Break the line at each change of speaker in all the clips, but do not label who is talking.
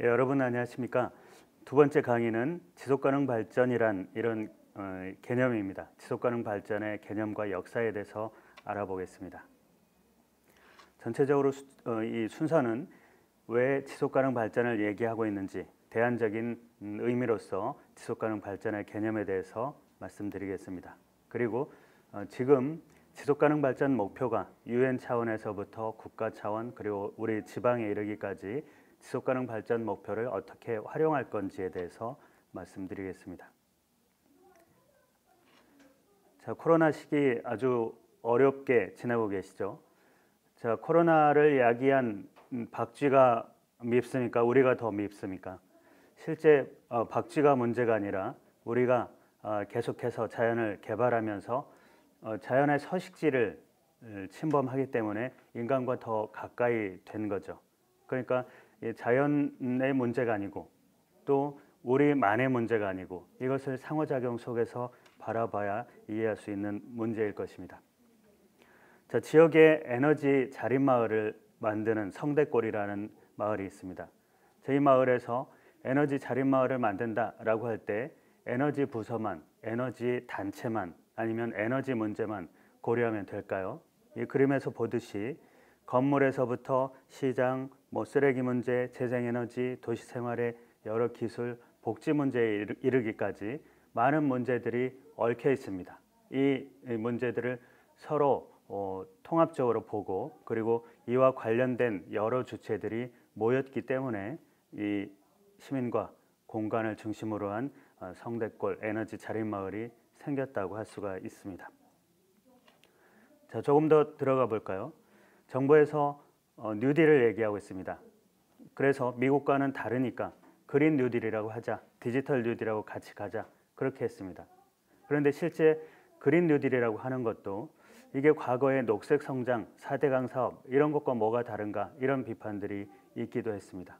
예, 여러분 안녕하십니까? 두 번째 강의는 지속가능 발전이란 이런 개념입니다. 지속가능 발전의 개념과 역사에 대해서 알아보겠습니다. 전체적으로 이 순서는 왜 지속가능 발전을 얘기하고 있는지 대안적인 의미로서 지속가능 발전의 개념에 대해서 말씀드리겠습니다. 그리고 지금 지속가능 발전 목표가 UN 차원에서부터 국가 차원 그리고 우리 지방에 이르기까지 지속가능 발전 목표를 어떻게 활용할 건지에 대해서 말씀드리겠습니다. 자, 코로나 시기 아주 어렵게 지나고 계시죠? 자, 코로나를 야기한 박쥐가 밉습니까? 우리가 더 밉습니까? 실제 박쥐가 문제가 아니라 우리가 계속해서 자연을 개발하면서 자연의 서식지를 침범하기 때문에 인간과 더 가까이 된 거죠. 그러니까 자연의 문제가 아니고 또 우리만의 문제가 아니고 이것을 상호작용 속에서 바라봐야 이해할 수 있는 문제일 것입니다. 자, 지역에 에너지 자립마을을 만드는 성대골이라는 마을이 있습니다. 저희 마을에서 에너지 자립마을을 만든다라고 할 때 에너지 부서만, 에너지 단체만 아니면 에너지 문제만 고려하면 될까요? 이 그림에서 보듯이 건물에서부터 시장, 쓰레기 문제, 재생에너지, 도시생활의 여러 기술, 복지 문제에 이르기까지 많은 문제들이 얽혀 있습니다. 이 문제들을 서로 통합적으로 보고 그리고 이와 관련된 여러 주체들이 모였기 때문에 이 시민과 공간을 중심으로 한 성대골 에너지 자립마을이 생겼다고 할 수가 있습니다. 자, 조금 더 들어가 볼까요? 정부에서 뉴딜을 얘기하고 있습니다. 그래서 미국과는 다르니까 그린 뉴딜이라고 하자, 디지털 뉴딜이라고 같이 가자 그렇게 했습니다. 그런데 실제 그린 뉴딜이라고 하는 것도 이게 과거의 녹색 성장, 4대강 사업 이런 것과 뭐가 다른가 이런 비판들이 있기도 했습니다.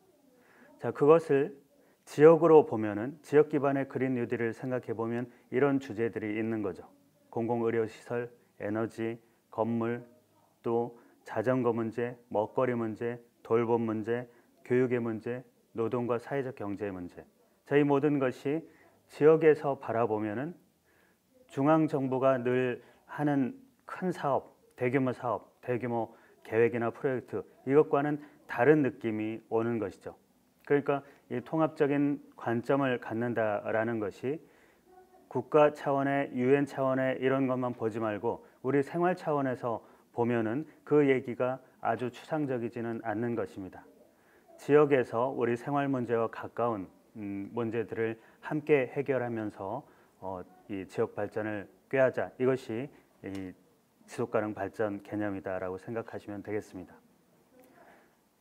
자, 그것을 지역으로 보면은 지역 기반의 그린 뉴딜을 생각해 보면 이런 주제들이 있는 거죠. 공공의료시설, 에너지, 건물, 또 자전거 문제, 먹거리 문제, 돌봄 문제, 교육의 문제, 노동과 사회적 경제의 문제. 저희 모든 것이 지역에서 바라보면은 중앙 정부가 늘 하는 큰 사업, 대규모 계획이나 프로젝트 이것과는 다른 느낌이 오는 것이죠. 그러니까 이 통합적인 관점을 갖는다라는 것이 국가 차원의 UN 차원의 이런 것만 보지 말고 우리 생활 차원에서 보면은 그 얘기가 아주 추상적이지는 않는 것입니다. 지역에서 우리 생활 문제와 가까운 문제들을 함께 해결하면서 이 지역 발전을 꾀하자. 이것이 이 지속가능 발전 개념이다라고 생각하시면 되겠습니다.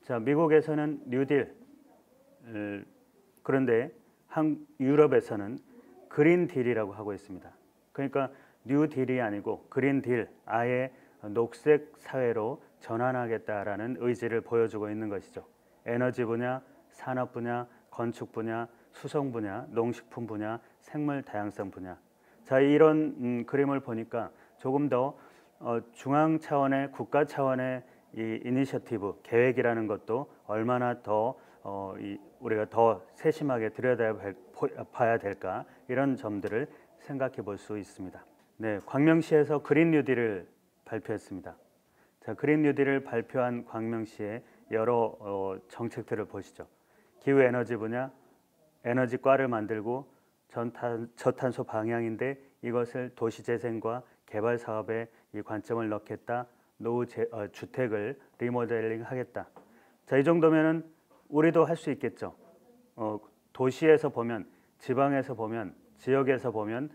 자, 미국에서는 뉴딜, 그런데 유럽에서는 그린 딜이라고 하고 있습니다. 그러니까 뉴 딜이 아니고 그린 딜, 아예 녹색 사회로 전환하겠다라는 의지를 보여주고 있는 것이죠. 에너지 분야, 산업 분야, 건축 분야, 수송 분야, 농식품 분야, 생물 다양성 분야. 자, 이런 그림을 보니까 조금 더 중앙 차원의 국가 차원의 이 이니셔티브 계획이라는 것도 얼마나 더 우리가 더 세심하게 들여다봐야 될까 이런 점들을 생각해 볼 수 있습니다. 네, 광명시에서 그린 뉴딜을 발표했습니다. 자, 그린 뉴딜을 발표한 광명시의 여러 정책들을 보시죠. 기후 에너지 분야, 에너지과를 만들고 저탄소 방향인데 이것을 도시재생과 개발 사업에 이 관점을 넣겠다. 노후 주택을 리모델링 하겠다. 자, 이 정도면은 우리도 할 수 있겠죠. 도시에서 보면, 지방에서 보면, 지역에서 보면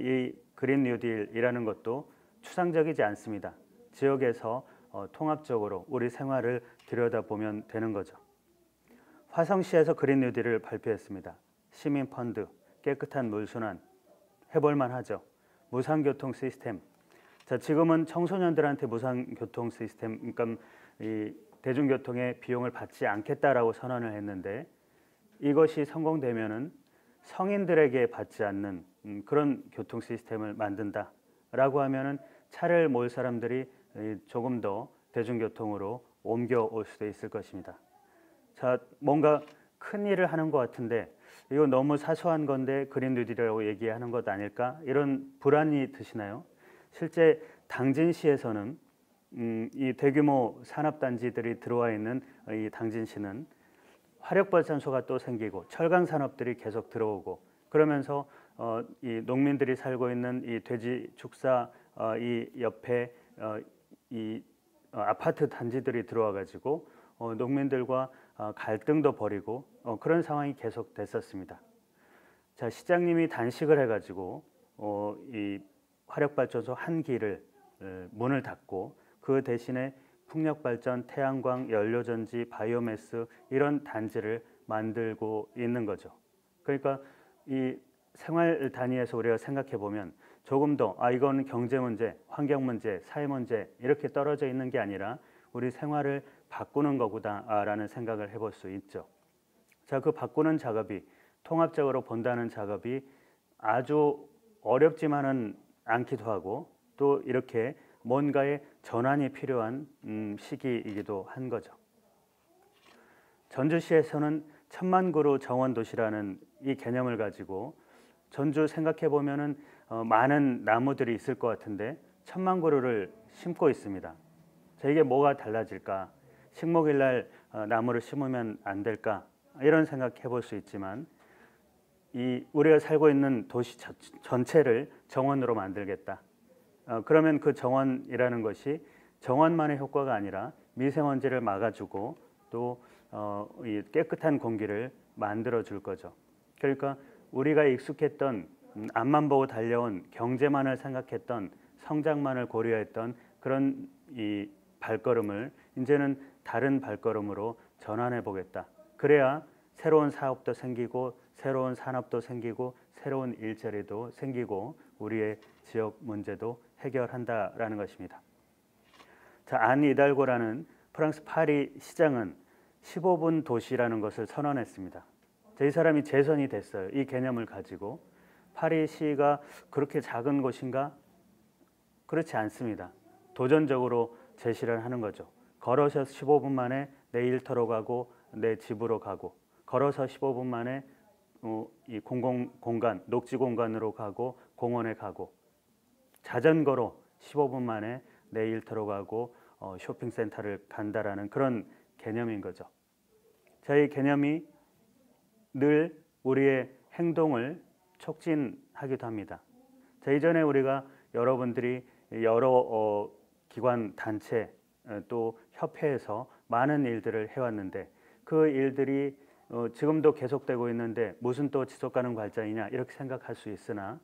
이 그린 뉴딜이라는 것도 추상적이지 않습니다. 지역에서 통합적으로 우리 생활을 들여다보면 되는 거죠. 화성시에서 그린 뉴딜을 발표했습니다. 시민 펀드, 깨끗한 물 순환 해볼만 하죠. 무상교통 시스템. 자, 지금은 청소년들한테 무상교통 시스템, 그러니까 이 대중교통의 비용을 받지 않겠다라고 선언을 했는데 이것이 성공되면은 성인들에게 받지 않는 그런 교통 시스템을 만든다라고 하면은 차를 몰 사람들이 조금 더 대중교통으로 옮겨올 수도 있을 것입니다. 자, 뭔가 큰 일을 하는 것 같은데 이거 너무 사소한 건데 그린 뉴딜이라고 얘기하는 것 아닐까? 이런 불안이 드시나요? 실제 당진시에서는 이 대규모 산업단지들이 들어와 있는 이 당진시는 화력발전소가 또 생기고 철강 산업들이 계속 들어오고 그러면서 이 농민들이 살고 있는 이 돼지 축사 이 옆에 이 아파트 단지들이 들어와 가지고 농민들과 갈등도 벌이고 그런 상황이 계속 됐었습니다. 자, 시장님이 단식을 해가지고 이 화력발전소 한 기를 문을 닫고 그 대신에 풍력발전, 태양광, 연료전지, 바이오매스 이런 단지를 만들고 있는 거죠. 그러니까 이 생활 단위에서 우리가 생각해 보면 조금 더 이건 경제 문제, 환경 문제, 사회 문제 이렇게 떨어져 있는 게 아니라 우리 생활을 바꾸는 거구나라는 생각을 해볼 수 있죠. 자, 그 바꾸는 작업이 통합적으로 본다는 작업이 아주 어렵지만은 않기도 하고 또 이렇게 뭔가의 전환이 필요한 시기이기도 한 거죠. 전주시에서는 천만 그루 정원 도시라는 이 개념을 가지고 전주 생각해 보면은 많은 나무들이 있을 것 같은데 천만 그루를 심고 있습니다. 자, 이게 뭐가 달라질까? 식목일날 나무를 심으면 안 될까? 이런 생각해 볼 수 있지만 이 우리가 살고 있는 도시 전체를 정원으로 만들겠다. 그러면 그 정원이라는 것이 정원만의 효과가 아니라 미세먼지를 막아주고 또 이 깨끗한 공기를 만들어 줄 거죠. 그러니까 우리가 익숙했던 앞만 보고 달려온 경제만을 생각했던 성장만을 고려했던 그런 이 발걸음을 이제는 다른 발걸음으로 전환해 보겠다. 그래야 새로운 사업도 생기고 새로운 산업도 생기고 새로운 일자리도 생기고 우리의 지역 문제도 해결한다라는 것입니다. 자, 안 이달고라는 프랑스 파리 시장은 15분 도시라는 것을 선언했습니다. 이 사람이 재선이 됐어요. 이 개념을 가지고 파리시가 그렇게 작은 곳인가? 그렇지 않습니다. 도전적으로 제시를 하는 거죠. 걸어서 15분 만에 내 일터로 가고 내 집으로 가고 걸어서 15분 만에 이 공공공간, 녹지공간으로 가고 공원에 가고 자전거로 15분 만에 내 일터로 가고 쇼핑센터를 간다라는 그런 개념인 거죠. 자, 이 개념이 늘 우리의 행동을 촉진하기도 합니다. 자, 이전에 우리가 여러분들이 여러 기관, 단체 또 협회에서 많은 일들을 해왔는데 그 일들이 지금도 계속되고 있는데 무슨 또 지속가능 발전이냐 이렇게 생각할 수 있으나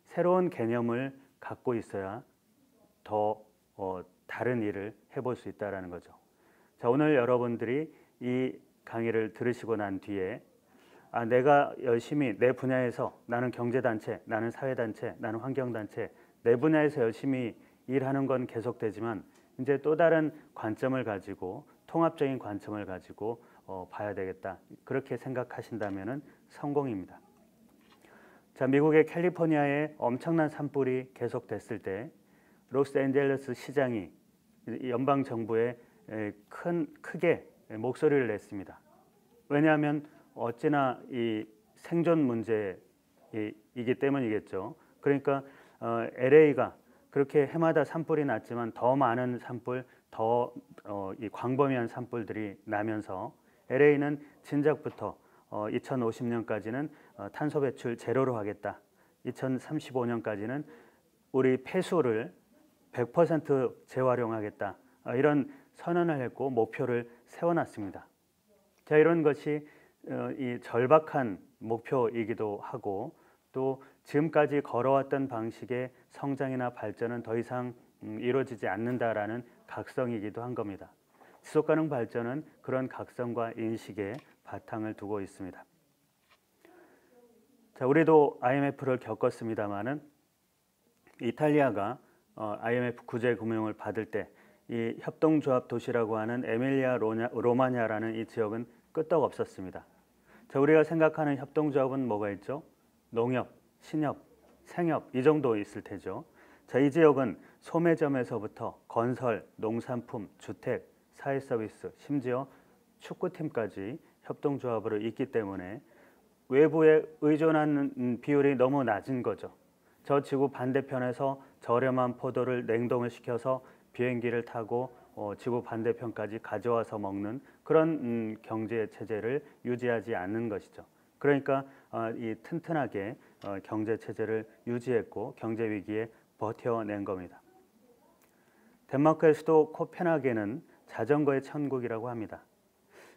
새로운 개념을 갖고 있어야 더 다른 일을 해볼 수 있다는 거죠. 자, 오늘 여러분들이 이 강의를 들으시고 난 뒤에 내가 열심히 내 분야에서 나는 경제단체, 나는 사회단체, 나는 환경단체 내 분야에서 열심히 일하는 건 계속되지만 이제 또 다른 관점을 가지고 통합적인 관점을 가지고 봐야 되겠다. 그렇게 생각하신다면 성공입니다. 자, 미국의 캘리포니아에 엄청난 산불이 계속됐을 때 로스앤젤레스 시장이 연방 정부에 크게 목소리를 냈습니다. 왜냐하면 어찌나 이 생존 문제이기 때문이겠죠. 그러니까 LA가 그렇게 해마다 산불이 났지만 더 많은 산불, 더 이 광범위한 산불들이 나면서 LA는 진작부터 2050년까지는 탄소 배출 제로로 하겠다. 2035년까지는 우리 폐수를 100% 재활용하겠다. 이런 선언을 했고 목표를 세워놨습니다. 자, 이런 것이 이 절박한 목표이기도 하고 또 지금까지 걸어왔던 방식의 성장이나 발전은 더 이상 이루어지지 않는다라는 각성이기도 한 겁니다. 지속가능 발전은 그런 각성과 인식에 바탕을 두고 있습니다. 자, 우리도 IMF를 겪었습니다마는 이탈리아가 IMF 구제 금융을 받을 때 이 협동조합 도시라고 하는 에밀리아 로마냐라는 이 지역은 끄떡 없었습니다. 자, 우리가 생각하는 협동조합은 뭐가 있죠? 농협, 신협, 생협 이 정도 있을 테죠. 자, 이 지역은 소매점에서부터 건설, 농산품, 주택, 사회서비스, 심지어 축구팀까지 협동조합으로 있기 때문에 외부에 의존하는 비율이 너무 낮은 거죠. 저 지구 반대편에서 저렴한 포도를 냉동을 시켜서 비행기를 타고 지구 반대편까지 가져와서 먹는 그런 경제 체제를 유지하지 않는 것이죠. 그러니까 이 튼튼하게 경제 체제를 유지했고 경제 위기에 버텨낸 겁니다. 덴마크의 수도 코펜하겐은 자전거의 천국이라고 합니다.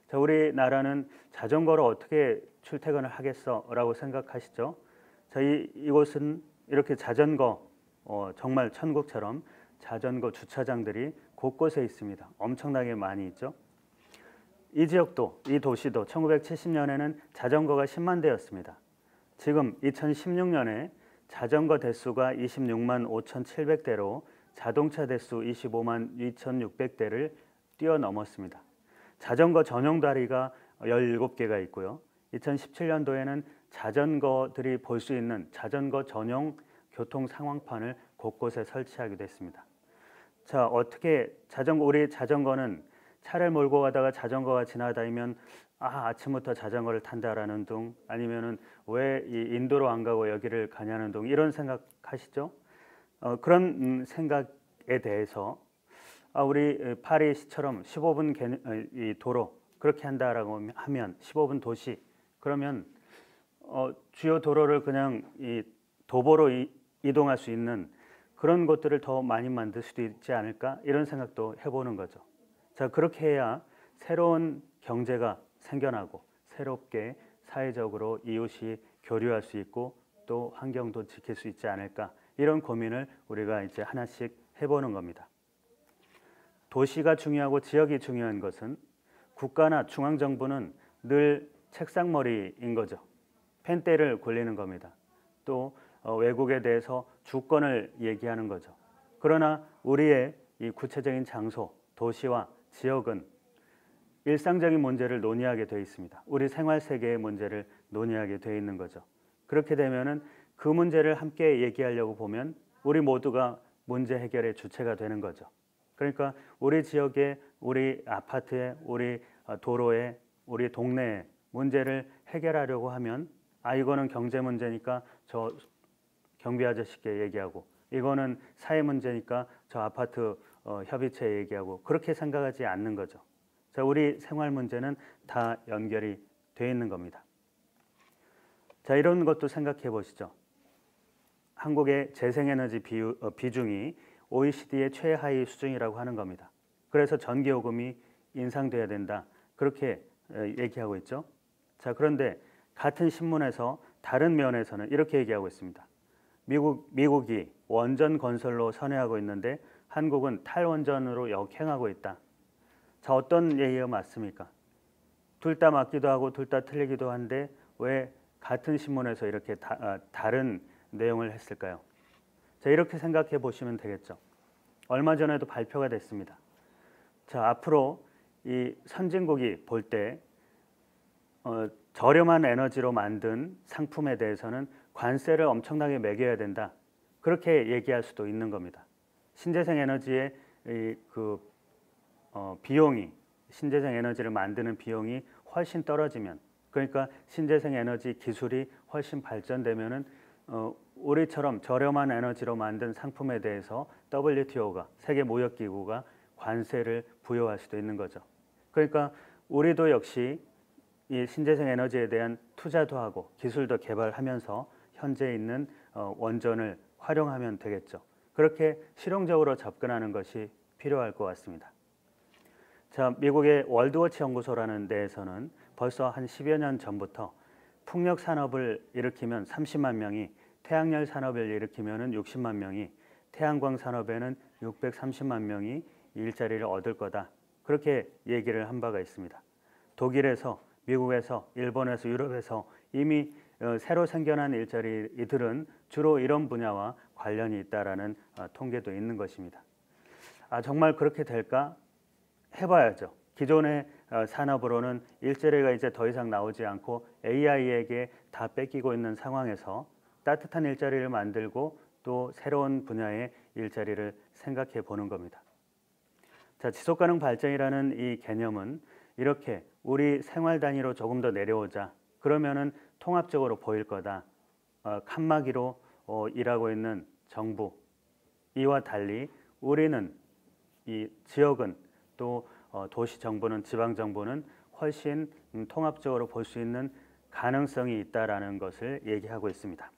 자, 우리나라는 자전거로 어떻게 출퇴근을 하겠어라고 생각하시죠? 자, 이곳은 이렇게 자전거 정말 천국처럼 자전거 주차장들이 곳곳에 있습니다. 엄청나게 많이 있죠. 이 지역도 이 도시도 1970년에는 자전거가 10만 대였습니다. 지금 2016년에 자전거 대수가 26만 5,700대로 자동차 대수 25만 2,600대를 뛰어넘었습니다. 자전거 전용 다리가 17개가 있고요. 2017년도에는 자전거들이 볼 수 있는 자전거 전용 교통 상황판을 곳곳에 설치하기도 했습니다. 자, 어떻게 우리 자전거는 차를 몰고 가다가 자전거가 지나다니면 아침부터 자전거를 탄다라는 둥, 아니면은 왜 이 인도로 안 가고 여기를 가냐는 둥, 이런 생각하시죠? 그런 생각에 대해서 우리 파리시처럼 15분 이 도로 그렇게 한다라고 하면 15분 도시, 그러면 주요 도로를 그냥 이 도보로 이동할 수 있는 그런 것들을 더 많이 만들 수도 있지 않을까, 이런 생각도 해보는 거죠. 자, 그렇게 해야 새로운 경제가 생겨나고 새롭게 사회적으로 이웃이 교류할 수 있고 또 환경도 지킬 수 있지 않을까, 이런 고민을 우리가 이제 하나씩 해보는 겁니다. 도시가 중요하고 지역이 중요한 것은 국가나 중앙정부는 늘 책상머리인 거죠. 펜대를 굴리는 겁니다. 또 외국에 대해서 주권을 얘기하는 거죠. 그러나 우리의 이 구체적인 장소, 도시와 지역은 일상적인 문제를 논의하게 되어 있습니다. 우리 생활 세계의 문제를 논의하게 되어 있는 거죠. 그렇게 되면은 그 문제를 함께 얘기하려고 보면 우리 모두가 문제 해결의 주체가 되는 거죠. 그러니까 우리 지역에, 우리 아파트에, 우리 도로에, 우리 동네에 문제를 해결하려고 하면 이거는 경제 문제니까 저 경비 아저씨께 얘기하고, 이거는 사회 문제니까 저 아파트 협의체에 얘기하고, 그렇게 생각하지 않는 거죠. 자, 우리 생활 문제는 다 연결이 되어 있는 겁니다. 자, 이런 것도 생각해 보시죠. 한국의 재생에너지 비중이 OECD의 최하위 수준이라고 하는 겁니다. 그래서 전기요금이 인상돼야 된다, 그렇게 얘기하고 있죠. 자, 그런데 같은 신문에서 다른 면에서는 이렇게 얘기하고 있습니다. 미국이 원전 건설로 선회하고 있는데 한국은 탈원전으로 역행하고 있다. 자, 어떤 얘기가 맞습니까? 둘 다 맞기도 하고 둘 다 틀리기도 한데 왜 같은 신문에서 이렇게 다른 내용을 했을까요? 자, 이렇게 생각해 보시면 되겠죠. 얼마 전에도 발표가 됐습니다. 자, 앞으로 이 선진국이 볼 때 저렴한 에너지로 만든 상품에 대해서는 관세를 엄청나게 매겨야 된다, 그렇게 얘기할 수도 있는 겁니다. 신재생 에너지의 비용이, 신재생 에너지를 만드는 비용이 훨씬 떨어지면, 그러니까 신재생 에너지 기술이 훨씬 발전되면은 우리처럼 저렴한 에너지로 만든 상품에 대해서 WTO가, 세계무역기구가 관세를 부여할 수도 있는 거죠. 그러니까 우리도 역시 이 신재생 에너지에 대한 투자도 하고 기술도 개발하면서 현재 있는 원전을 활용하면 되겠죠. 그렇게 실용적으로 접근하는 것이 필요할 것 같습니다. 자, 미국의 월드워치 연구소라는 데에서는 벌써 한 10여 년 전부터 풍력 산업을 일으키면 30만 명이, 태양열 산업을 일으키면 60만 명이, 태양광 산업에는 630만 명이 일자리를 얻을 거다, 그렇게 얘기를 한 바가 있습니다. 독일에서, 미국에서, 일본에서, 유럽에서 이미 새로 생겨난 일자리들은 주로 이런 분야와 관련이 있다라는 통계도 있는 것입니다. 정말 그렇게 될까? 해봐야죠. 기존의 산업으로는 일자리가 이제 더 이상 나오지 않고 AI에게 다 뺏기고 있는 상황에서 따뜻한 일자리를 만들고 또 새로운 분야의 일자리를 생각해 보는 겁니다. 자, 지속가능 발전이라는 이 개념은 이렇게 우리 생활 단위로 조금 더 내려오자. 그러면은 통합적으로 보일 거다. 칸막이로 일하고 있는 정부 이와 달리 우리는 이 지역은 또 도시 정부는 지방 정부는 훨씬 통합적으로 볼 수 있는 가능성이 있다라는 것을 얘기하고 있습니다.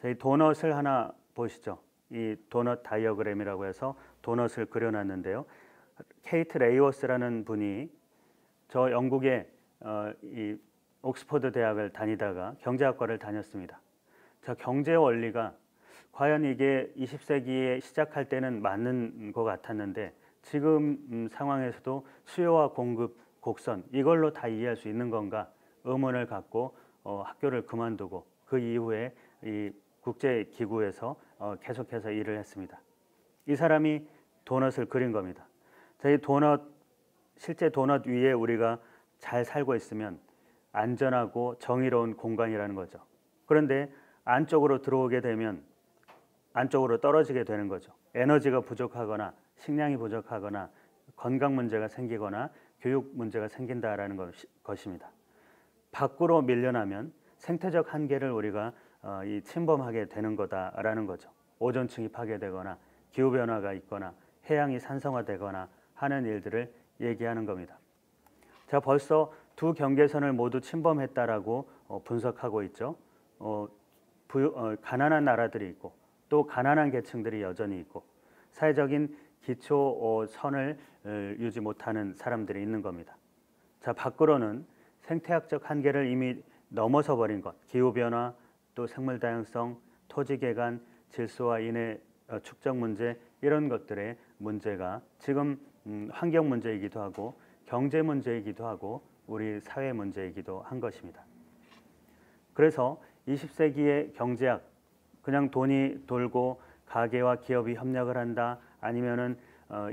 이 도넛을 하나 보시죠. 이 도넛 다이어그램이라고 해서 도넛을 그려놨는데요. 케이트 레이워스라는 분이 저 영국의 이 옥스퍼드 대학을 다니다가 경제학과를 다녔습니다. 저 경제 원리가 과연 이게 20세기에 시작할 때는 맞는 것 같았는데 지금 상황에서도 수요와 공급 곡선 이걸로 다 이해할 수 있는 건가 의문을 갖고 학교를 그만두고 그 이후에 이 국제기구에서 계속해서 일을 했습니다. 이 사람이 도넛을 그린 겁니다. 이 도넛 실제 도넛 위에 우리가 잘 살고 있으면 안전하고 정의로운 공간이라는 거죠. 그런데 안쪽으로 들어오게 되면 안쪽으로 떨어지게 되는 거죠. 에너지가 부족하거나 식량이 부족하거나 건강 문제가 생기거나 교육 문제가 생긴다라는 것입니다. 밖으로 밀려나면 생태적 한계를 우리가 침범하게 되는 거다라는 거죠. 오존층이 파괴되거나 기후 변화가 있거나 해양이 산성화되거나 하는 일들을 얘기하는 겁니다. 자, 벌써 두 경계선을 모두 침범했다라고 분석하고 있죠. 가난한 나라들이 있고 또 가난한 계층들이 여전히 있고 사회적인 기초 선을 유지 못하는 사람들이 있는 겁니다. 자, 밖으로는 생태학적 한계를 이미 넘어서 버린 것, 기후 변화, 또 생물 다양성, 토지 개간, 질소와 인해 축적 문제 이런 것들의 문제가 지금 환경 문제이기도 하고 경제 문제이기도 하고 우리 사회 문제이기도 한 것입니다. 그래서 20세기의 경제학 그냥 돈이 돌고 가계와 기업이 협력을 한다 아니면은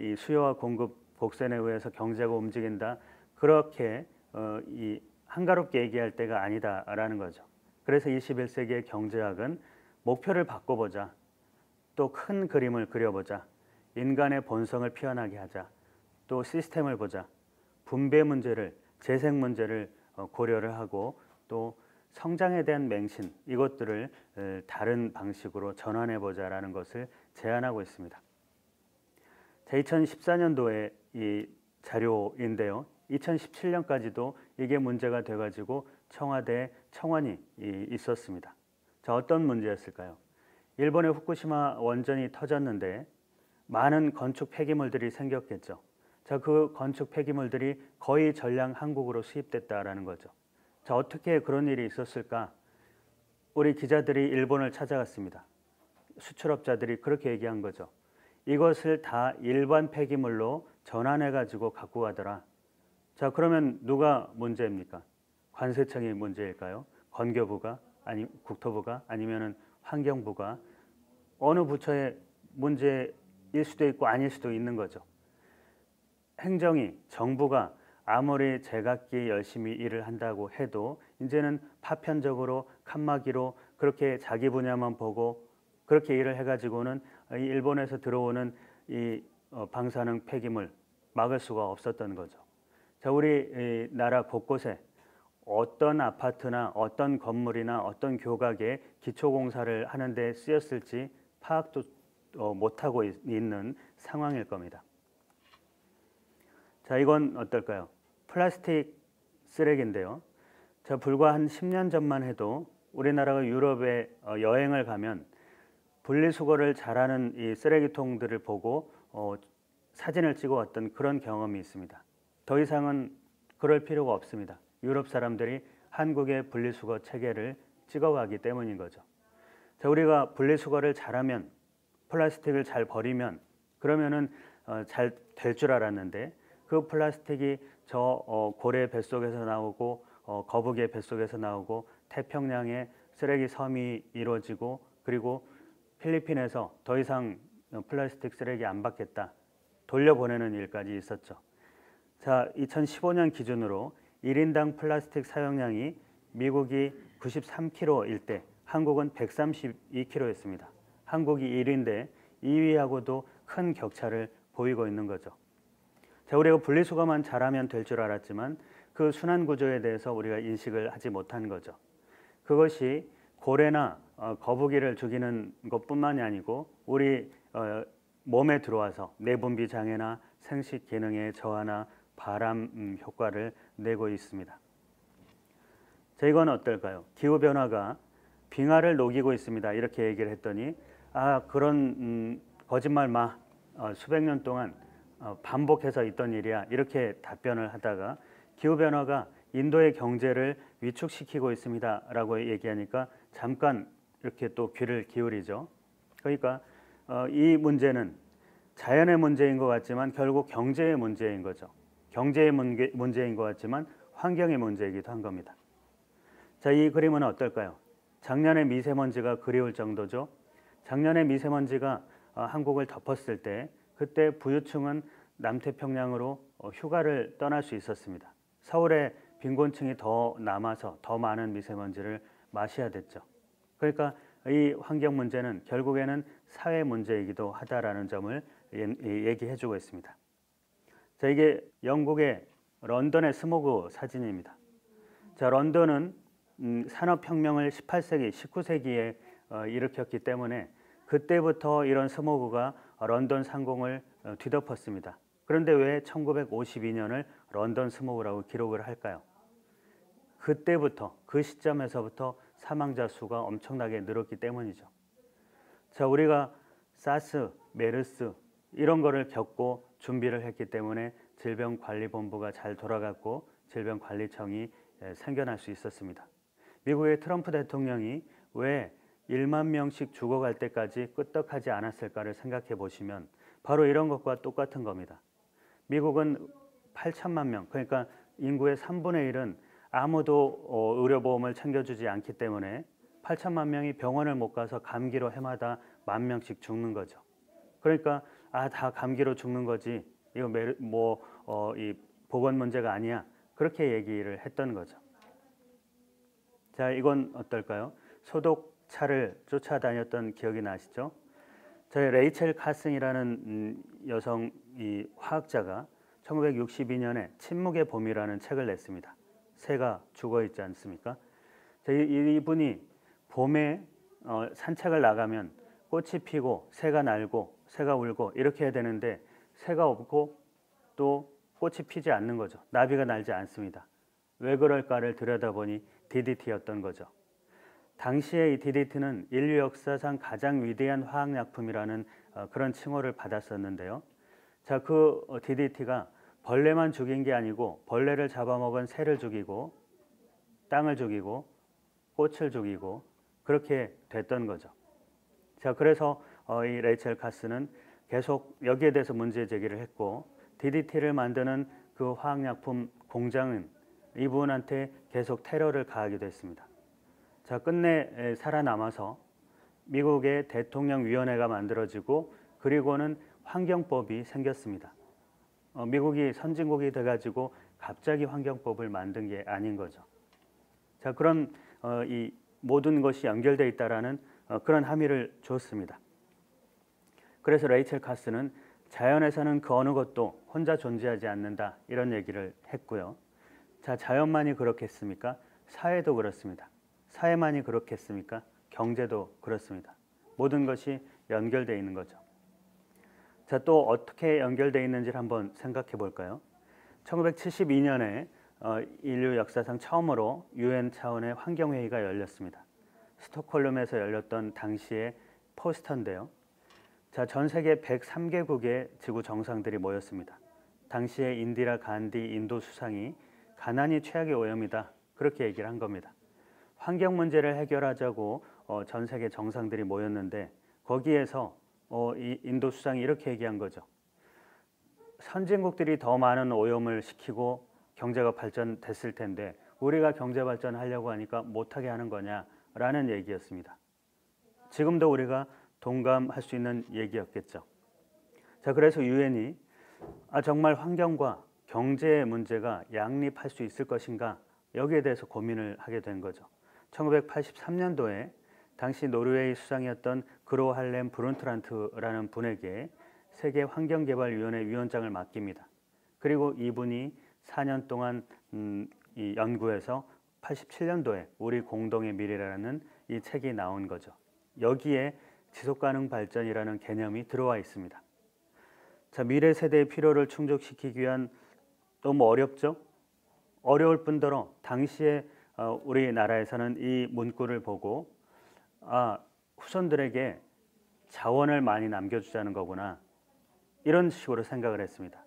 이 수요와 공급 곡선에 의해서 경제가 움직인다 그렇게 이 한가롭게 얘기할 때가 아니다라는 거죠. 그래서 21세기의 경제학은 목표를 바꿔보자. 또 큰 그림을 그려보자. 인간의 본성을 피어나게 하자. 또 시스템을 보자. 분배 문제를, 재생 문제를 고려를 하고 또 성장에 대한 맹신 이것들을 다른 방식으로 전환해보자라는 것을 제안하고 있습니다. 2014년도에 이 자료인데요. 2017년까지도 이게 문제가 돼가지고 청와대 청원이 있었습니다. 자, 어떤 문제였을까요? 일본의 후쿠시마 원전이 터졌는데 많은 건축 폐기물들이 생겼겠죠. 자, 그 건축 폐기물들이 거의 전량 한국으로 수입됐다라는 거죠. 자, 어떻게 그런 일이 있었을까? 우리 기자들이 일본을 찾아갔습니다. 수출업자들이 그렇게 얘기한 거죠. 이것을 다 일반 폐기물로 전환해가지고 갖고 가더라. 자, 그러면 누가 문제입니까? 관세청이 문제일까요? 건교부가 아니 국토부가 아니면은 환경부가 어느 부처의 문제일 수도 있고 아닐 수도 있는 거죠. 행정이 정부가 아무리 제각기 열심히 일을 한다고 해도 이제는 파편적으로 칸막이로 그렇게 자기 분야만 보고 그렇게 일을 해가지고는 일본에서 들어오는 이 방사능 폐기물 막을 수가 없었던 거죠. 자, 우리 나라 곳곳에 어떤 아파트나 어떤 건물이나 어떤 교각에 기초공사를 하는데 쓰였을지 파악도 못하고 있는 상황일 겁니다. 자, 이건 어떨까요? 플라스틱 쓰레기인데요. 자, 불과 한 10년 전만 해도 우리나라가 유럽에 여행을 가면 분리수거를 잘하는 이 쓰레기통들을 보고 사진을 찍어왔던 그런 경험이 있습니다. 더 이상은 그럴 필요가 없습니다. 유럽 사람들이 한국의 분리수거 체계를 찍어가기 때문인 거죠. 자, 우리가 분리수거를 잘하면 플라스틱을 잘 버리면 그러면은 잘 될 줄 알았는데 그 플라스틱이 저 고래 뱃속에서 나오고 거북이의 뱃속에서 나오고 태평양에 쓰레기 섬이 이루어지고 그리고 필리핀에서 더 이상 플라스틱 쓰레기 안 받겠다 돌려보내는 일까지 있었죠. 자, 2015년 기준으로 1인당 플라스틱 사용량이 미국이 93kg일 때 한국은 132kg였습니다. 한국이 1위인데 2위하고도 큰 격차를 보이고 있는 거죠. 자, 우리가 분리수거만 잘하면 될 줄 알았지만 그 순환 구조에 대해서 우리가 인식을 하지 못한 거죠. 그것이 고래나 거북이를 죽이는 것뿐만이 아니고 우리 몸에 들어와서 내분비 장애나 생식 기능의 저하나 발암 효과를 내고 있습니다. 자, 이건 어떨까요? 기후 변화가 빙하를 녹이고 있습니다. 이렇게 얘기를 했더니 그런 거짓말 마. 수백 년 동안 반복해서 있던 일이야. 이렇게 답변을 하다가 기후 변화가 인도의 경제를 위축시키고 있습니다라고 얘기하니까 잠깐 이렇게 또 귀를 기울이죠. 그러니까 이 문제는 자연의 문제인 것 같지만 결국 경제의 문제인 거죠. 경제의 문제인 것 같지만 환경의 문제이기도 한 겁니다. 자, 이 그림은 어떨까요? 작년에 미세먼지가 그리울 정도죠. 작년에 미세먼지가 한국을 덮었을 때 그때 부유층은 남태평양으로 휴가를 떠날 수 있었습니다. 서울에 빈곤층이 더 남아서 더 많은 미세먼지를 마셔야 됐죠. 그러니까 이 환경 문제는 결국에는 사회 문제이기도 하다라는 점을 얘기해주고 있습니다. 자, 이게 영국의 런던의 스모그 사진입니다. 자, 런던은 산업혁명을 18세기, 19세기에 일으켰기 때문에 그때부터 이런 스모그가 런던 상공을 뒤덮었습니다. 그런데 왜 1952년을 런던 스모그라고 기록을 할까요? 그때부터 그 시점에서부터 사망자 수가 엄청나게 늘었기 때문이죠. 자, 우리가 사스, 메르스 이런 거를 겪고 준비를 했기 때문에 질병관리본부가 잘 돌아갔고 질병관리청이 생겨날 수 있었습니다. 미국의 트럼프 대통령이 왜 1만 명씩 죽어갈 때까지 끄떡하지 않았을까를 생각해 보시면 바로 이런 것과 똑같은 겁니다. 미국은 8천만 명, 그러니까 인구의 3분의 1은 아무도 의료보험을 챙겨주지 않기 때문에 8천만 명이 병원을 못 가서 감기로 해마다 10,000명씩 죽는 거죠. 그러니까 다 감기로 죽는 거지 이거 이 보건 문제가 아니야. 그렇게 얘기를 했던 거죠. 자, 이건 어떨까요? 소독차를 쫓아다녔던 기억이 나시죠? 저희 레이첼 카슨이라는 여성 이 화학자가 1962년에 침묵의 봄이라는 책을 냈습니다. 새가 죽어 있지 않습니까? 이분이 봄에 산책을 나가면 꽃이 피고 새가 날고 새가 울고 이렇게 해야 되는데 새가 없고 또 꽃이 피지 않는 거죠. 나비가 날지 않습니다. 왜 그럴까를 들여다보니 DDT였던 거죠. 당시에 이 DDT는 인류 역사상 가장 위대한 화학약품이라는 그런 칭호를 받았었는데요. 자, 그 DDT가 벌레만 죽인 게 아니고 벌레를 잡아먹은 새를 죽이고 땅을 죽이고 꽃을 죽이고 그렇게 됐던 거죠. 자, 그래서 이 레이첼 카스는 계속 여기에 대해서 문제 제기를 했고 DDT를 만드는 그 화학약품 공장은 이분한테 계속 테러를 가하기도 했습니다. 자, 끝내 살아남아서 미국의 대통령위원회가 만들어지고 그리고는 환경법이 생겼습니다. 미국이 선진국이 돼가지고 갑자기 환경법을 만든 게 아닌 거죠. 자, 그런 이 모든 것이 연결되어 있다라는 그런 함의를 줬습니다. 그래서 레이첼 카스는 자연에서는 그 어느 것도 혼자 존재하지 않는다 이런 얘기를 했고요. 자, 자연만이 그렇겠습니까? 사회도 그렇습니다. 사회만이 그렇겠습니까? 경제도 그렇습니다. 모든 것이 연결되어 있는 거죠. 자, 또 어떻게 연결되어 있는지를 한번 생각해 볼까요? 1972년에 인류 역사상 처음으로 UN 차원의 환경회의가 열렸습니다. 스톡홀름에서 열렸던 당시의 포스터인데요. 자, 전 세계 103개국의 지구 정상들이 모였습니다. 당시에 인디라 간디 인도 수상이 가난이 최악의 오염이다. 그렇게 얘기를 한 겁니다. 환경 문제를 해결하자고 전 세계 정상들이 모였는데 거기에서 이 인도 수상이 이렇게 얘기한 거죠. 선진국들이 더 많은 오염을 시키고 경제가 발전됐을 텐데 우리가 경제 발전하려고 하니까 못하게 하는 거냐라는 얘기였습니다. 지금도 우리가 동감할 수 있는 얘기였겠죠. 자, 그래서 유엔이 정말 환경과 경제의 문제가 양립할 수 있을 것인가 여기에 대해서 고민을 하게 된 거죠. 1983년도에 당시 노르웨이 수상이었던 그로 할렘 브룬트란트라는 분에게 세계 환경개발위원회 위원장을 맡깁니다. 그리고 이분이 4년 동안 이 연구해서 87년도에 우리 공동의 미래라는 이 책이 나온 거죠. 여기에 지속가능 발전이라는 개념이 들어와 있습니다. 자, 미래 세대의 필요를 충족시키기 위한 너무 어렵죠? 어려울 뿐더러 당시에 우리나라에서는 이 문구를 보고 후손들에게 자원을 많이 남겨주자는 거구나 이런 식으로 생각을 했습니다.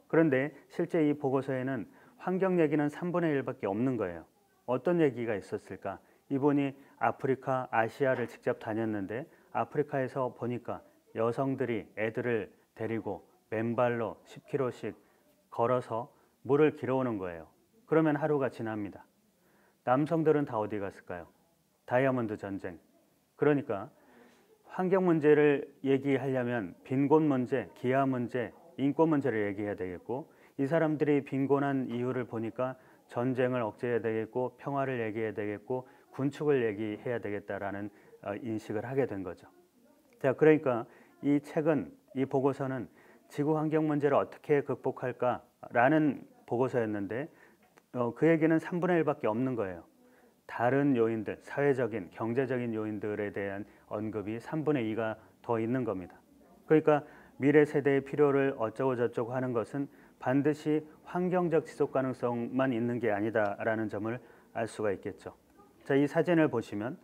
그런데 실제 이 보고서에는 환경 얘기는 3분의 1밖에 없는 거예요. 어떤 얘기가 있었을까? 이분이 아프리카, 아시아를 직접 다녔는데 아프리카에서 보니까 여성들이 애들을 데리고 맨발로 10km씩 걸어서 물을 길어오는 거예요. 그러면 하루가 지납니다. 남성들은 다 어디 갔을까요? 다이아몬드 전쟁. 그러니까 환경 문제를 얘기하려면 빈곤 문제, 기아 문제, 인권 문제를 얘기해야 되겠고 이 사람들이 빈곤한 이유를 보니까 전쟁을 억제해야 되겠고 평화를 얘기해야 되겠고 군축을 얘기해야 되겠다라는 인식을 하게 된 거죠. 자, 그러니까 이 책은 이 보고서는 지구 환경 문제를 어떻게 극복할까라는 보고서였는데 그 얘기는 3분의 1밖에 없는 거예요. 다른 요인들, 사회적인, 경제적인 요인들에 대한 언급이 3분의 2가 더 있는 겁니다. 그러니까 미래 세대의 필요를 어쩌고 저쩌고 하는 것은 반드시 환경적 지속 가능성만 있는 게 아니다라는 점을 알 수가 있겠죠. 자, 이 사진을 보시면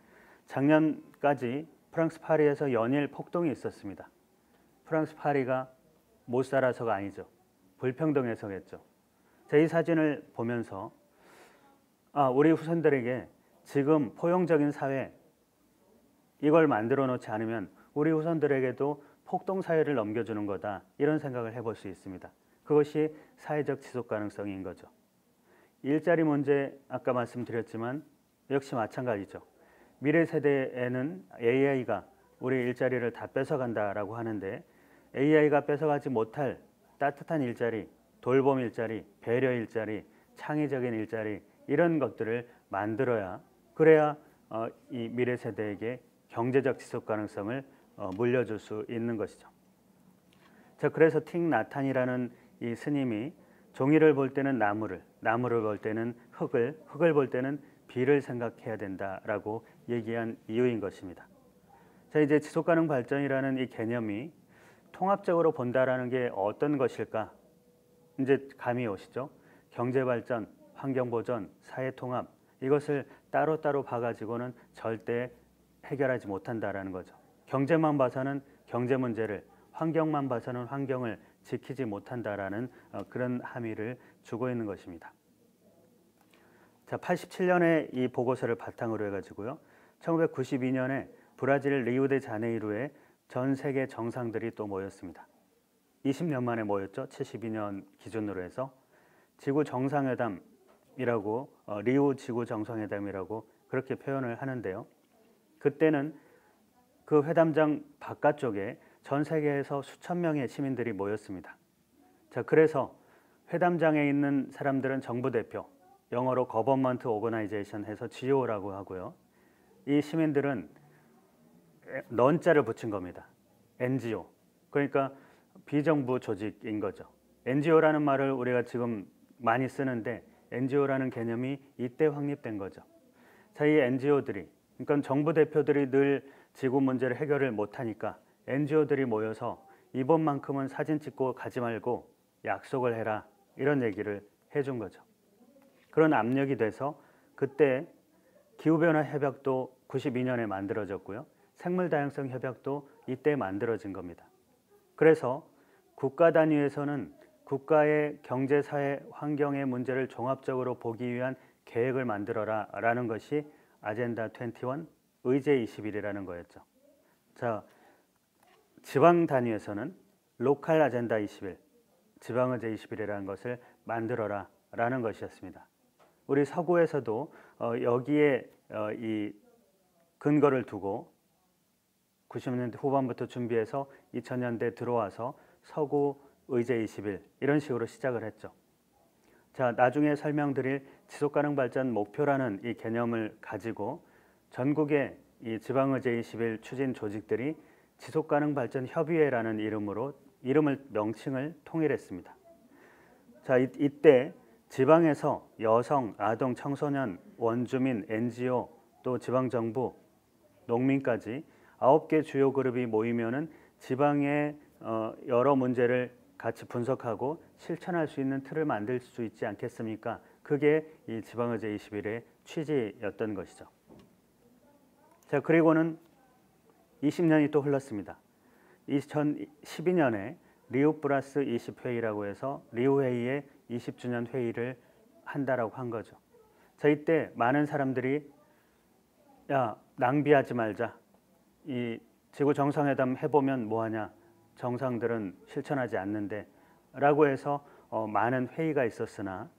작년까지 프랑스 파리에서 연일 폭동이 있었습니다. 프랑스 파리가 못 살아서가 아니죠. 불평등해서겠죠. 자, 이 사진을 보면서 우리 후손들에게 지금 포용적인 사회 이걸 만들어 놓지 않으면 우리 후손들에게도 폭동 사회를 넘겨주는 거다 이런 생각을 해볼 수 있습니다. 그것이 사회적 지속 가능성인 거죠. 일자리 문제 아까 말씀드렸지만 역시 마찬가지죠. 미래 세대에는 AI가 우리 일자리를 다 뺏어간다라고 하는데 AI가 뺏어가지 못할 따뜻한 일자리, 돌봄 일자리, 배려 일자리, 창의적인 일자리 이런 것들을 만들어야 그래야 이 미래 세대에게 경제적 지속 가능성을 물려줄 수 있는 것이죠. 자, 그래서 틱 나탄이라는 이 스님이 종이를 볼 때는 나무를 볼 때는 흙을 볼 때는 비를 생각해야 된다라고 얘기한 이유인 것입니다. 자, 이제 지속 가능 발전이라는 이 개념이 통합적으로 본다라는 게 어떤 것일까? 이제 감이 오시죠? 경제 발전, 환경 보전, 사회 통합 이것을 따로따로 봐가지고는 절대 해결하지 못한다라는 거죠. 경제만 봐서는 경제 문제를, 환경만 봐서는 환경을 지키지 못한다라는 그런 함의를 주고 있는 것입니다. 자, 87년에 이 보고서를 바탕으로 해가지고요. 1992년에 브라질 리우데자네이루에 전 세계 정상들이 또 모였습니다. 20년 만에 모였죠. 72년 기준으로 해서 지구 정상회담이라고 리우 지구 정상회담이라고 그렇게 표현을 하는데요. 그때는 그 회담장 바깥쪽에 전 세계에서 수천 명의 시민들이 모였습니다. 자, 그래서 회담장에 있는 사람들은 정부 대표, 영어로 Government Organization 해서 GO라고 하고요. 이 시민들은 넌자를 붙인 겁니다. NGO. 그러니까 비정부 조직인 거죠. NGO라는 말을 우리가 지금 많이 쓰는데 NGO라는 개념이 이때 확립된 거죠. 자, 이 NGO들이 그러니까 정부 대표들이 늘 지구 문제를 해결을 못하니까 NGO들이 모여서 이번만큼은 사진 찍고 가지 말고 약속을 해라 이런 얘기를 해준 거죠. 그런 압력이 돼서 그때 기후변화 협약도 92년에 만들어졌고요. 생물다양성 협약도 이때 만들어진 겁니다. 그래서 국가 단위에서는 국가의 경제, 사회, 환경의 문제를 종합적으로 보기 위한 계획을 만들어라 라는 것이 아젠다 21, 의제 21이라는 거였죠. 자, 지방 단위에서는 로컬 아젠다 21, 지방 의제 21이라는 것을 만들어라 라는 것이었습니다. 우리 서구에서도 여기에 이 근거를 두고 90년대 후반부터 준비해서 2000년대 들어와서 서구 의제 21 이런 식으로 시작을 했죠. 자, 나중에 설명드릴 지속가능 발전 목표라는 이 개념을 가지고 전국의 이 지방의제 21 추진 조직들이 지속가능 발전 협의회라는 명칭을 통일했습니다. 자, 이때 지방에서 여성, 아동, 청소년, 원주민, NGO, 또 지방정부, 농민까지 9개 주요 그룹이 모이면은 지방의 여러 문제를 같이 분석하고 실천할 수 있는 틀을 만들 수 있지 않겠습니까? 그게 이 지방의제 21의 취지였던 것이죠. 자, 그리고는 20년이 또 흘렀습니다. 2012년에 리우 플러스 20회의라고 해서 리우 회의의 20주년 회의를 한다라고 한 거죠. 자, 이때 많은 사람들이 야, 낭비하지 말자. 이 지구 정상회담 해보면 뭐하냐. 정상들은 실천하지 않는데 라고 해서 많은 회의가 있었으나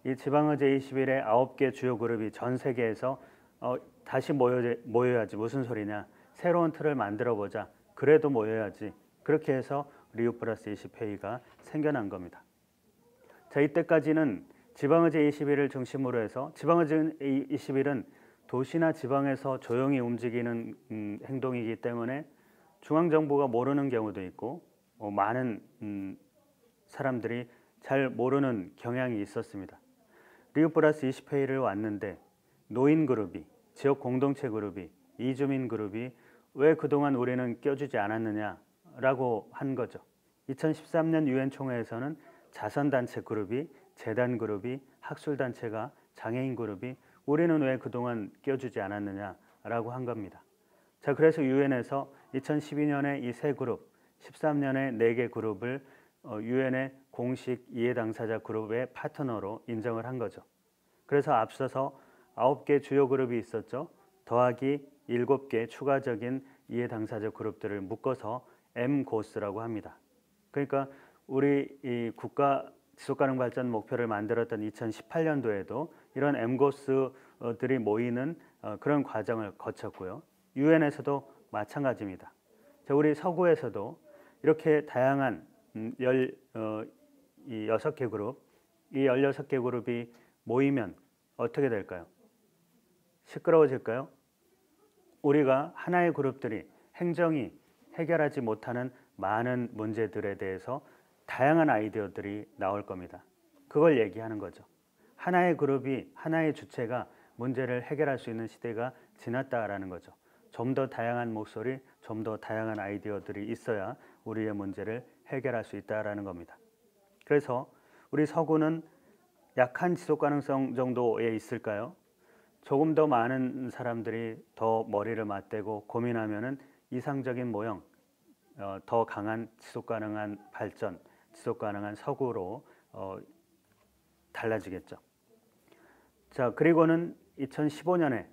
이 지방의제 21의 9개 주요 그룹이 전 세계에서 다시 모여야지 무슨 소리냐. 새로운 틀을 만들어 보자. 그래도 모여야지. 그렇게 해서 리우 플러스 20회의가 생겨난 겁니다. 자, 이때까지는 지방의제 21을 중심으로 해서 지방의제 21은 도시나 지방에서 조용히 움직이는 행동이기 때문에 중앙정부가 모르는 경우도 있고 많은 사람들이 잘 모르는 경향이 있었습니다. 리우 플러스 20회의를 왔는데 노인 그룹이, 지역 공동체 그룹이, 이주민 그룹이 왜 그동안 우리는 껴주지 않았느냐라고 한 거죠. 2013년 유엔 총회에서는 자선단체 그룹이, 재단 그룹이, 학술단체가, 장애인 그룹이 우리는 왜 그동안 껴주지 않았느냐라고 한 겁니다. 자, 그래서 유엔에서 2012년에 이 세 그룹, 13년에 4개 그룹을 유엔의 공식 이해 당사자 그룹의 파트너로 인정을 한 거죠. 그래서 앞서서 9개 주요 그룹이 있었죠. 더하기 7개 추가적인 이해 당사자 그룹들을 묶어서 MGOS라고 합니다. 그러니까 우리 이 국가 지속가능 발전 목표를 만들었던 2018년도에도 이런 MGOS들이 모이는 그런 과정을 거쳤고요. 유엔에서도 마찬가지입니다. 자, 우리 서구에서도 이렇게 다양한 16개 그룹, 이 16개 그룹이 모이면 어떻게 될까요? 시끄러워질까요? 우리가 하나의 그룹들이 행정이 해결하지 못하는 많은 문제들에 대해서 다양한 아이디어들이 나올 겁니다. 그걸 얘기하는 거죠. 하나의 그룹이, 하나의 주체가 문제를 해결할 수 있는 시대가 지났다라는 거죠. 좀 더 다양한 목소리, 좀 더 다양한 아이디어들이 있어야 우리의 문제를 해결할 수 있다라는 겁니다. 그래서 우리 서구는 약한 지속 가능성 정도에 있을까요? 조금 더 많은 사람들이 더 머리를 맞대고 고민하면은 이상적인 모형, 더 강한 지속 가능한 발전, 지속 가능한 서구로 달라지겠죠. 자, 그리고는 2015년에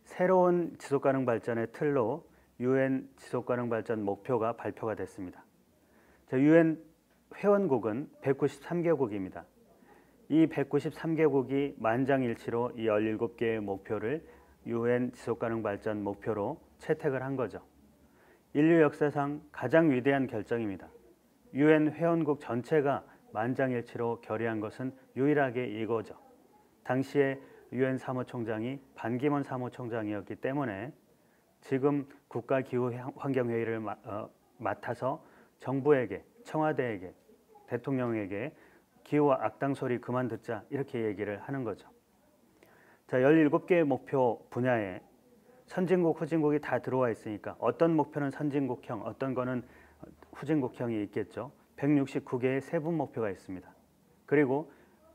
새로운 지속 가능 발전의 틀로 유엔 지속 가능 발전 목표가 발표가 됐습니다. 자, 유엔 회원국은 193개국입니다. 이 193개국이 만장일치로 이 17개의 목표를 유엔 지속 가능 발전 목표로 채택을 한 거죠. 인류 역사상 가장 위대한 결정입니다. 유엔 회원국 전체가 만장일치로 결의한 것은 유일하게 이거죠. 당시에 유엔 사무총장이 반기문 사무총장이었기 때문에 지금 국가기후환경회의를 맡아서 정부에게, 청와대에게, 대통령에게 기후 악당 소리 그만 듣자 이렇게 얘기를 하는 거죠. 자, 17개의 목표 분야에 선진국, 후진국이 다 들어와 있으니까 어떤 목표는 선진국형, 어떤 거는 후진국형이 있겠죠. 169개의 세분 목표가 있습니다. 그리고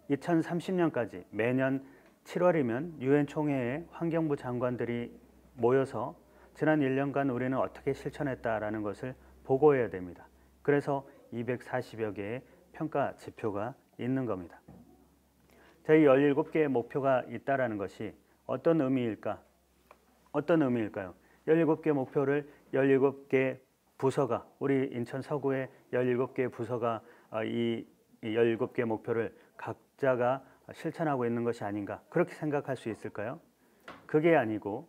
2030년까지 매년 7월이면 유엔 총회에 환경부 장관들이 모여서 지난 1년간 우리는 어떻게 실천했다라는 것을 보고해야 됩니다. 그래서 240여 개의 평가 지표가 있는 겁니다. 자, 이 17개의 목표가 있다라는 것이 어떤 의미일까? 어떤 의미일까요? 17개 목표를 17개 부서가, 우리 인천 서구의 17개 부서가 이 17개 목표를 각자가 실천하고 있는 것이 아닌가, 그렇게 생각할 수 있을까요? 그게 아니고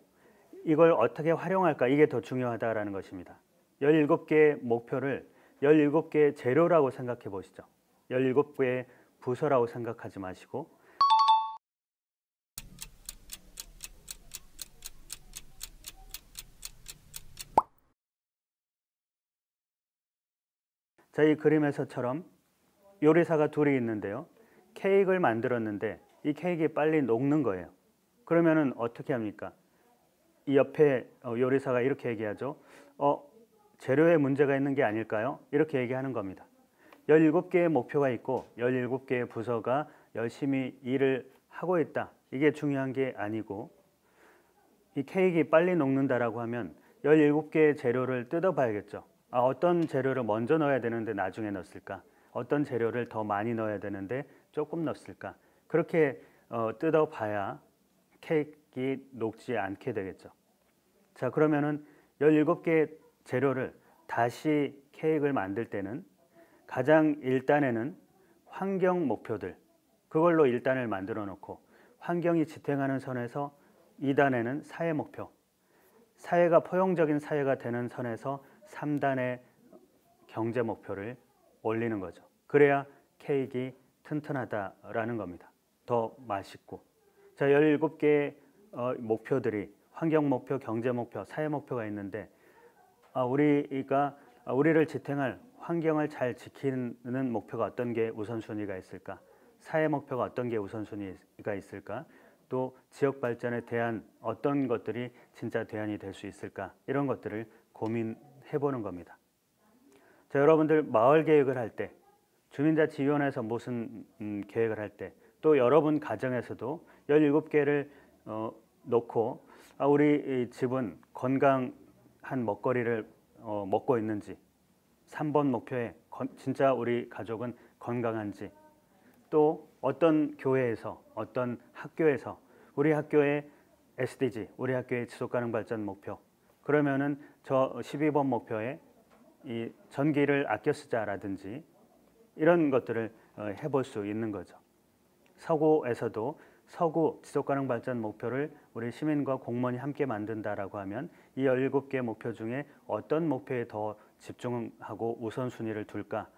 이걸 어떻게 활용할까, 이게 더 중요하다라는 것입니다. 17개의 목표를 17개의 재료라고 생각해 보시죠. 17개의 부서라고 생각하지 마시고 자, 이 그림에서처럼 요리사가 둘이 있는데요. 케이크를 만들었는데 이 케이크가 빨리 녹는 거예요. 그러면은 어떻게 합니까? 이 옆에 요리사가 이렇게 얘기하죠. 재료에 문제가 있는 게 아닐까요? 이렇게 얘기하는 겁니다. 17개의 목표가 있고 17개의 부서가 열심히 일을 하고 있다. 이게 중요한 게 아니고, 이 케이크가 빨리 녹는다라고 하면 17개의 재료를 뜯어봐야겠죠. 어떤 재료를 먼저 넣어야 되는데 나중에 넣었을까? 어떤 재료를 더 많이 넣어야 되는데 조금 넣었을까? 그렇게 뜯어봐야 케이크가 녹지 않게 되겠죠. 자, 그러면은 17개의 재료를 다시 케이크를 만들 때는 가장 1단에는 환경 목표들, 그걸로 1단을 만들어 놓고, 환경이 지탱하는 선에서 2단에는 사회 목표, 사회가 포용적인 사회가 되는 선에서 3단의 경제 목표를 올리는 거죠. 그래야 케이크가 튼튼하다라는 겁니다. 더 맛있고. 자, 17개의 목표들이 환경 목표, 경제 목표, 사회 목표가 있는데, 우리를 지탱할 환경을 잘 지키는 목표가 어떤 게 우선순위가 있을까? 사회 목표가 어떤 게 우선순위가 있을까? 또 지역 발전에 대한 어떤 것들이 진짜 대안이 될 수 있을까? 이런 것들을 고민해 보는 겁니다. 자, 여러분들 마을 계획을 할 때, 주민자치위원회에서 무슨 계획을 할 때, 또 여러분 가정에서도 17개를 놓고 우리 집은 건강한 먹거리를 먹고 있는지, 3번 목표에 진짜 우리 가족은 건강한지, 또 어떤 교회에서, 어떤 학교에서 우리 학교의 SDG, 우리 학교의 지속가능 발전 목표, 그러면은 저 12번 목표에 이 전기를 아껴 쓰자라든지 이런 것들을 해볼 수 있는 거죠. 서구에서도 서구 지속가능 발전 목표를 우리 시민과 공무원이 함께 만든다라고 하면 이 17개 목표 중에 어떤 목표에 더 집중하고 우선순위를 둘까?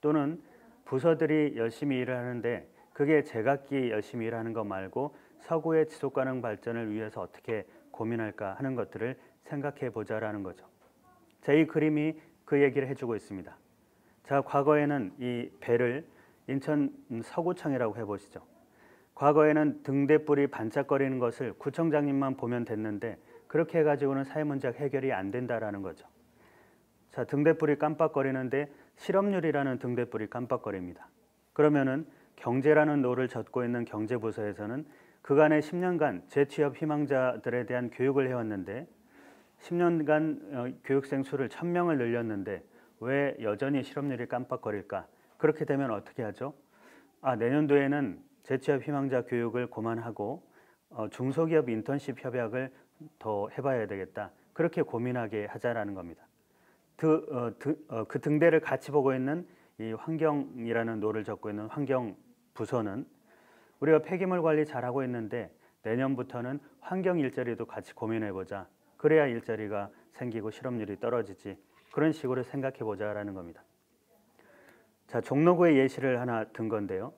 또는 부서들이 열심히 일을 하는데 그게 제각기 열심히 일하는 것 말고 서구의 지속가능 발전을 위해서 어떻게 고민할까 하는 것들을 생각해 보자라는 거죠. 자, 이 그림이 그 얘기를 해주고 있습니다. 자, 과거에는 이 배를 인천 서구청이라고 해보시죠. 과거에는 등대불이 반짝거리는 것을 구청장님만 보면 됐는데 그렇게 해가지고는 사회 문제가 해결이 안 된다라는 거죠. 자, 등대불이 깜빡거리는데 실업률이라는 등대불이 깜빡거립니다. 그러면은 경제라는 노를 젓고 있는 경제부서에서는 그간의 10년간 재취업 희망자들에 대한 교육을 해왔는데 10년간 교육생 수를 1000명을 늘렸는데 왜 여전히 실업률이 깜빡거릴까? 그렇게 되면 어떻게 하죠? 내년도에는 재취업 희망자 교육을 그만하고 중소기업 인턴십 협약을 더 해봐야 되겠다. 그렇게 고민하게 하자라는 겁니다. 그 등대를 같이 보고 있는 이 환경이라는 노를 젓고 있는 환경부서는 우리가 폐기물 관리 잘하고 있는데 내년부터는 환경 일자리도 같이 고민해보자. 그래야 일자리가 생기고 실업률이 떨어지지. 그런 식으로 생각해보자라는 겁니다. 자, 종로구의 예시를 하나 든 건데요.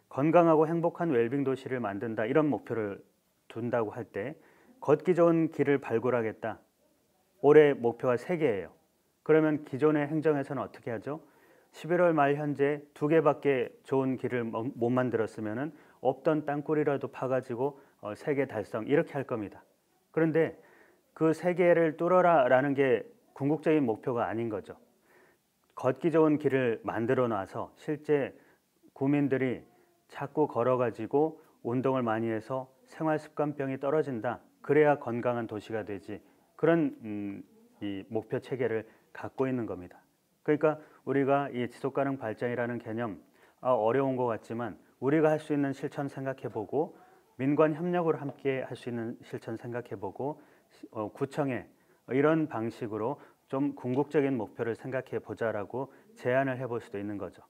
건강하고 행복한 웰빙 도시를 만든다, 이런 목표를 둔다고 할 때 걷기 좋은 길을 발굴하겠다. 올해 목표가 3개예요. 그러면 기존의 행정에서는 어떻게 하죠? 11월 말 현재 2개밖에 좋은 길을 못 만들었으면 없던 땅굴이라도 파가지고 3개 달성, 이렇게 할 겁니다. 그런데 그 3개를 뚫어라라는 게 궁극적인 목표가 아닌 거죠. 걷기 좋은 길을 만들어 놔서 실제 국민들이 자꾸 걸어가지고 운동을 많이 해서 생활습관병이 떨어진다. 그래야 건강한 도시가 되지. 그런 이 목표 체계를 갖고 있는 겁니다. 그러니까 우리가 이 지속가능 발전이라는 개념, 어려운 것 같지만 우리가 할 수 있는 실천 생각해보고, 민관 협력으로 함께 할 수 있는 실천 생각해보고, 구청에 이런 방식으로 좀 궁극적인 목표를 생각해 보자라고 제안을 해볼 수도 있는 거죠.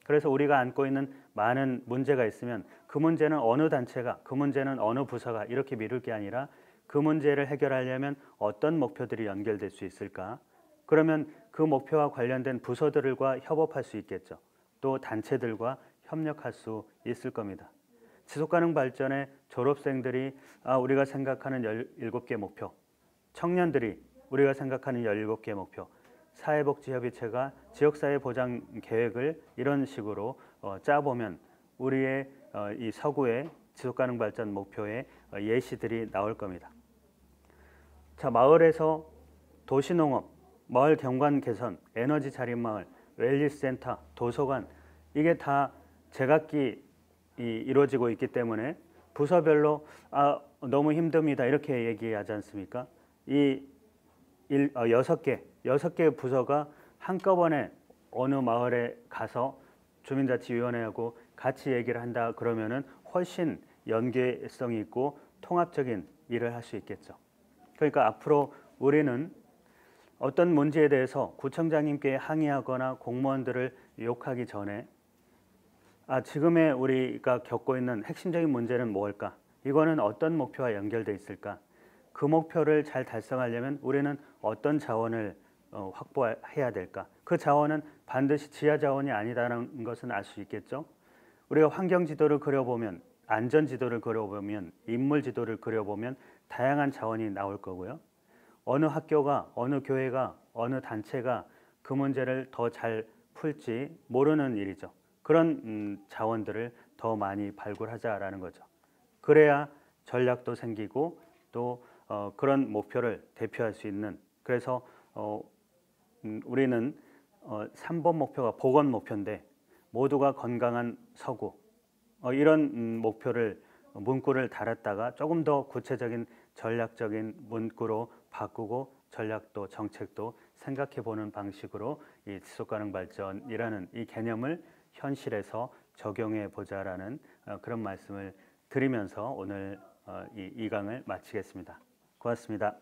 그래서 우리가 안고 있는 많은 문제가 있으면 그 문제는 어느 단체가, 그 문제는 어느 부서가 이렇게 미룰 게 아니라 그 문제를 해결하려면 어떤 목표들이 연결될 수 있을까? 그러면 그 목표와 관련된 부서들과 협업할 수 있겠죠. 또 단체들과 협력할 수 있을 겁니다. 지속가능 발전의 졸업생들이 우리가 생각하는 17개 목표, 청년들이 우리가 생각하는 17개 목표, 사회복지협의체가 지역사회 보장 계획을 이런 식으로 짜보면 우리의 이 서구의 지속가능 발전 목표의 예시들이 나올 겁니다. 자, 마을에서 도시농업, 마을 경관 개선, 에너지 자립마을, 웰니스센터, 도서관 이게 다 제각기 이루어지고 있기 때문에 부서별로 너무 힘듭니다 이렇게 얘기하지 않습니까? 이 6개 부서가 한꺼번에 어느 마을에 가서 주민자치위원회하고 같이 얘기를 한다 그러면은 훨씬 연계성이 있고 통합적인 일을 할 수 있겠죠. 그러니까 앞으로 우리는 어떤 문제에 대해서 구청장님께 항의하거나 공무원들을 욕하기 전에 지금의 우리가 겪고 있는 핵심적인 문제는 뭘까? 이거는 어떤 목표와 연결돼 있을까? 그 목표를 잘 달성하려면 우리는 어떤 자원을 확보해야 될까? 그 자원은 반드시 지하 자원이 아니다라는 것은 알 수 있겠죠. 우리가 환경 지도를 그려보면, 안전 지도를 그려보면, 인물 지도를 그려보면 다양한 자원이 나올 거고요. 어느 학교가, 어느 교회가, 어느 단체가 그 문제를 더 잘 풀지 모르는 일이죠. 그런 자원들을 더 많이 발굴하자라는 거죠. 그래야 전략도 생기고 또 그런 목표를 대표할 수 있는, 그래서 우리는 3번 목표가 보건 목표인데 모두가 건강한 서구 이런 목표를 문구를 달았다가 조금 더 구체적인 전략적인 문구로 바꾸고 전략도 정책도 생각해 보는 방식으로 이 지속가능 발전이라는 이 개념을 현실에서 적용해 보자라는 그런 말씀을 드리면서 오늘 이 강을 마치겠습니다. 고맙습니다.